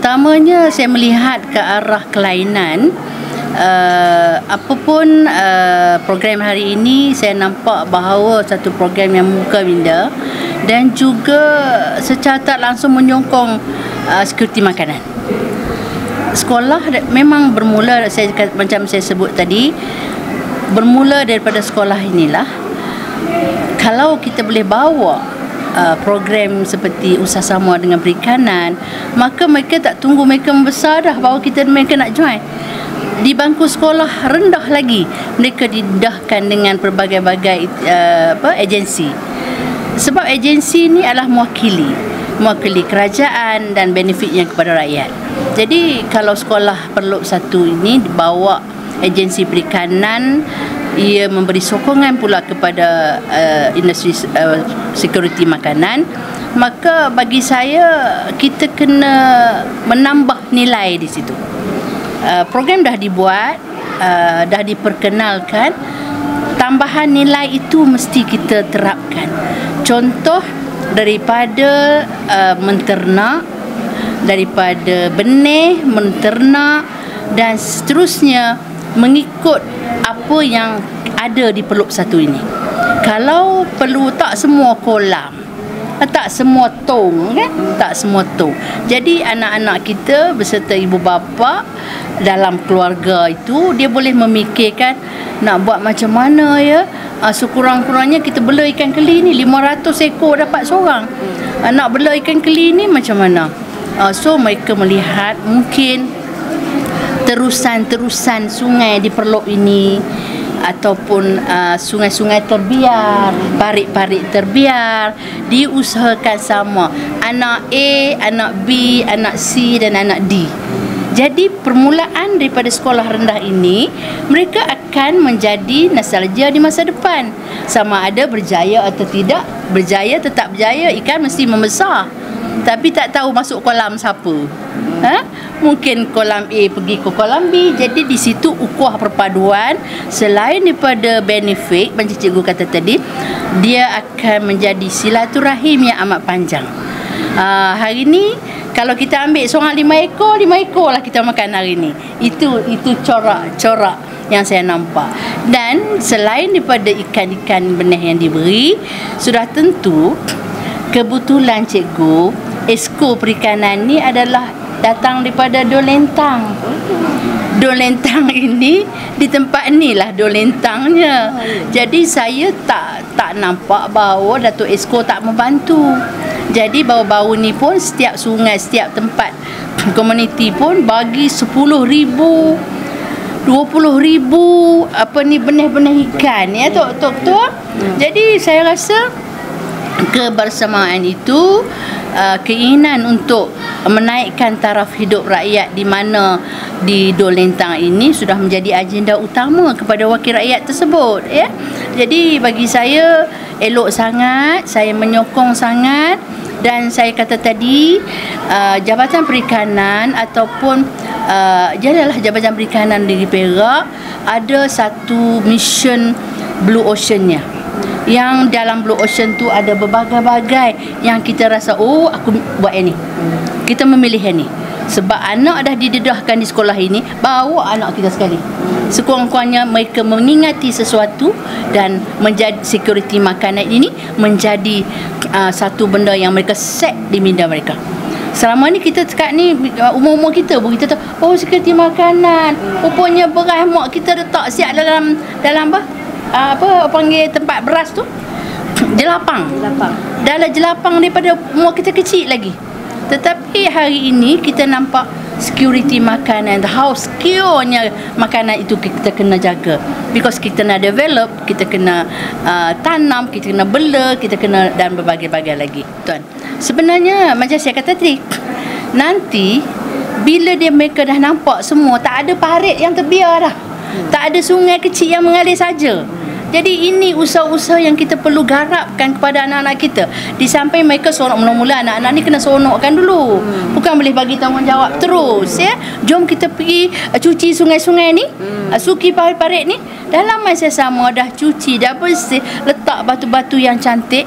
Utamanya saya melihat ke arah kelainan. Apapun program hari ini, saya nampak bahawa satu program yang muka minda dan juga secara tak langsung menyokong sekuriti makanan. Sekolah memang bermula, macam saya sebut tadi, bermula daripada sekolah inilah. Kalau kita boleh bawa program seperti usaha sama dengan perikanan, maka mereka tak tunggu mereka membesar dah bahawa mereka nak join. Di bangku sekolah rendah lagi mereka didedahkan dengan pelbagai-bagai agensi. Sebab agensi ni adalah mewakili kerajaan dan benefitnya kepada rakyat. Jadi kalau sekolah perlu satu ini dibawa agensi perikanan, ia memberi sokongan pula kepada industri security makanan, maka bagi saya kita kena menambah nilai di situ. Program dah dibuat, dah diperkenalkan, tambahan nilai itu mesti kita terapkan. Contoh daripada menternak, daripada benih, menternak dan seterusnya mengikut apa yang ada di Peluk Satu ini. Kalau perlu tak semua kolam, tak semua tong, kan? Tak semua tong. Jadi anak-anak kita beserta ibu bapa dalam keluarga itu, dia boleh memikirkan nak buat macam mana ya. Sekurang-kurangnya kita bela ikan keli ni 500 ekor dapat seorang. Nak bela ikan keli ni macam mana? So mereka melihat mungkin terusan-terusan sungai di Perlok ini, ataupun sungai-sungai terbiar, parit-parit terbiar, diusahakan sama anak A, anak B, anak C dan anak D. Jadi permulaan daripada sekolah rendah ini, mereka akan menjadi nostalgia di masa depan. Sama ada berjaya atau tidak, berjaya tetap berjaya, ikan mesti membesar. Tapi tak tahu masuk kolam siapa. Mungkin kolam A pergi ke kolam B. Jadi di situ ukuah perpaduan, selain daripada benefit macam cikgu kata tadi, dia akan menjadi silaturahim yang amat panjang. Hari ni kalau kita ambil seorang 5 ekor lah kita makan hari ni. Itu corak yang saya nampak. Dan selain daripada ikan-ikan benih yang diberi, sudah tentu kebetulan cikgu, Esko Perikanan ni adalah datang daripada Dolentang. Dolentang ini, di tempat ni lah Dolentangnya. Jadi saya tak nampak bahawa Datuk Esko tak membantu. Jadi baru-baru ni pun setiap sungai, setiap tempat komuniti pun bagi 10,000, 20,000 benih-benih ikan ya Tok. Jadi saya rasa kebersamaan itu, keinginan untuk menaikkan taraf hidup rakyat di mana di Dolentang ini sudah menjadi agenda utama kepada wakil rakyat tersebut ya. Jadi bagi saya elok sangat, saya menyokong sangat. Dan saya kata tadi, Jabatan Perikanan ataupun Jabatan Perikanan di Perak ada satu mission Blue Ocean-nya. Yang dalam Blue Ocean tu ada berbagai-bagai yang kita rasa, oh aku buat yang ni, kita memilih yang ni. Sebab anak dah didedahkan di sekolah ini, bawa anak kita sekali. Sekurang-kurangnya mereka mengingati sesuatu dan menjadi security makanan ini menjadi satu benda yang mereka set di minda mereka. Selama ni kita cakap ni, umur-umur kita pun kita tahu, oh security makanan, rupanya beras mak kita letak siap dalam apa panggil tempat beras tu, jelapang. Dalam jelapang daripada umur kita kecil lagi. Tetapi hari ini kita nampak security makanan, how secure-nya makanan itu kita kena jaga. Because kita nak develop, kita kena tanam, kita kena bela, kita kena dan berbagai-bagai lagi. Tuan, sebenarnya macam saya kata tadi, nanti bila mereka dah nampak semua, tak ada parit yang terbiar dah. Tak ada sungai kecil yang mengalir saja. Jadi ini usaha-usaha yang kita perlu garapkan kepada anak-anak kita. Di samping mereka seronok, mula-mula anak-anak ni kena seronokkan dulu. Bukan boleh bagi tanggungjawab terus ya. Jom kita pergi cuci sungai-sungai ni, suki parit-parit ni. Dalam masa sama dah cuci, dah bersih, letak batu-batu yang cantik,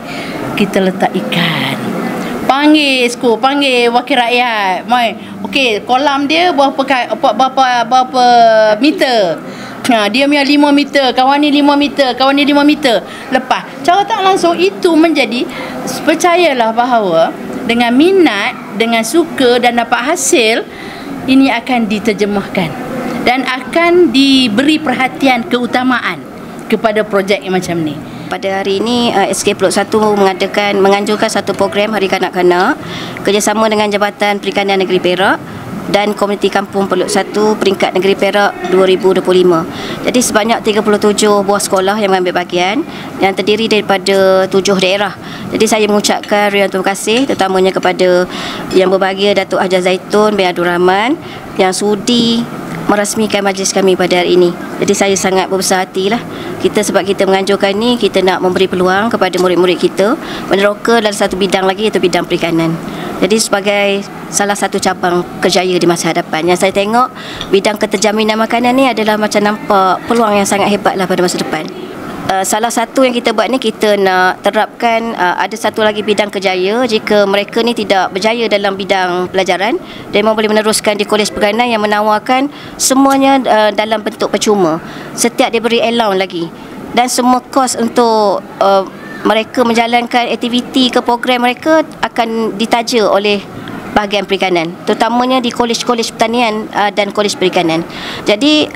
kita letak ikan. Panggil skul, panggil wakil rakyat. Mai. Okey, kolam dia berapa meter. Dia punya 5 meter, kawan ni 5 meter, kawan ni 5 meter. Lepas, cara tak langsung itu menjadi, percayalah bahawa dengan minat, dengan suka dan dapat hasil, ini akan diterjemahkan dan akan diberi perhatian keutamaan kepada projek yang macam ni. Pada hari ini SK Pulut 1 menganjurkan satu program Hari Kanak-Kanak kerjasama dengan Jabatan Perikanan Negeri Perak dan Komuniti Kampung Pulut 1 peringkat Negeri Perak 2025. Jadi sebanyak 37 buah sekolah yang mengambil bahagian yang terdiri daripada 7 daerah. Jadi saya mengucapkan ribuan terima kasih terutamanya kepada Yang Berbahagia Datuk Haji Zaitun bin Abdul Rahman yang sudi merasmikan majlis kami pada hari ini. Jadi saya sangat berbesar hatilah. Sebab kita menganjurkan ni, kita nak memberi peluang kepada murid-murid kita meneroka dalam satu bidang lagi, iaitu bidang perikanan. Jadi sebagai salah satu cabang kerjaya di masa hadapan, yang saya tengok bidang keterjaminan makanan ni adalah macam nampak peluang yang sangat hebatlah pada masa depan. Salah satu yang kita buat ni, kita nak terapkan ada satu lagi bidang kerjaya jika mereka ni tidak berjaya dalam bidang pelajaran, dia memang boleh meneruskan di Kolej Perikanan yang menawarkan semuanya dalam bentuk percuma. Setiap diberi allowance lagi dan semua kos untuk mereka menjalankan aktiviti ke program mereka akan ditaja oleh bahagian perikanan, terutamanya di kolej-kolej pertanian dan kolej perikanan. Jadi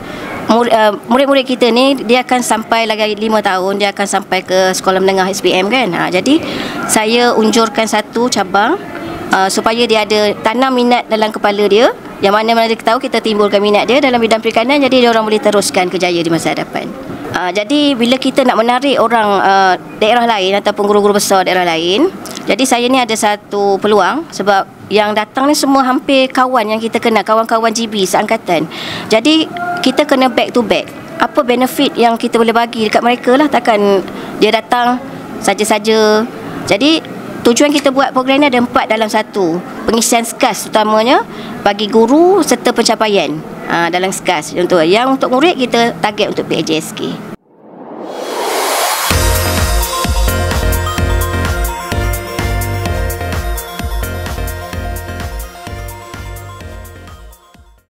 murid-murid kita ni dia akan sampai lagi 5 tahun, dia akan sampai ke sekolah menengah SPM kan. Jadi saya unjurkan satu cabang supaya dia ada tanam minat dalam kepala dia, yang mana dia tahu kita timbulkan minat dia dalam bidang perikanan, jadi dia orang boleh teruskan kerjaya di masa hadapan. Jadi bila kita nak menarik orang daerah lain ataupun guru-guru besar daerah lain, jadi saya ni ada satu peluang sebab yang datang ni semua hampir kawan yang kita kenal, kawan-kawan GB seangkatan. Jadi kita kena back to back. Apa benefit yang kita boleh bagi dekat mereka lah, takkan dia datang saja-saja. Jadi tujuan kita buat program ni ada 4 dalam 1. Pengisian SKAS utamanya bagi guru serta pencapaian dalam SKAS. Untuk murid kita target untuk PAJSK.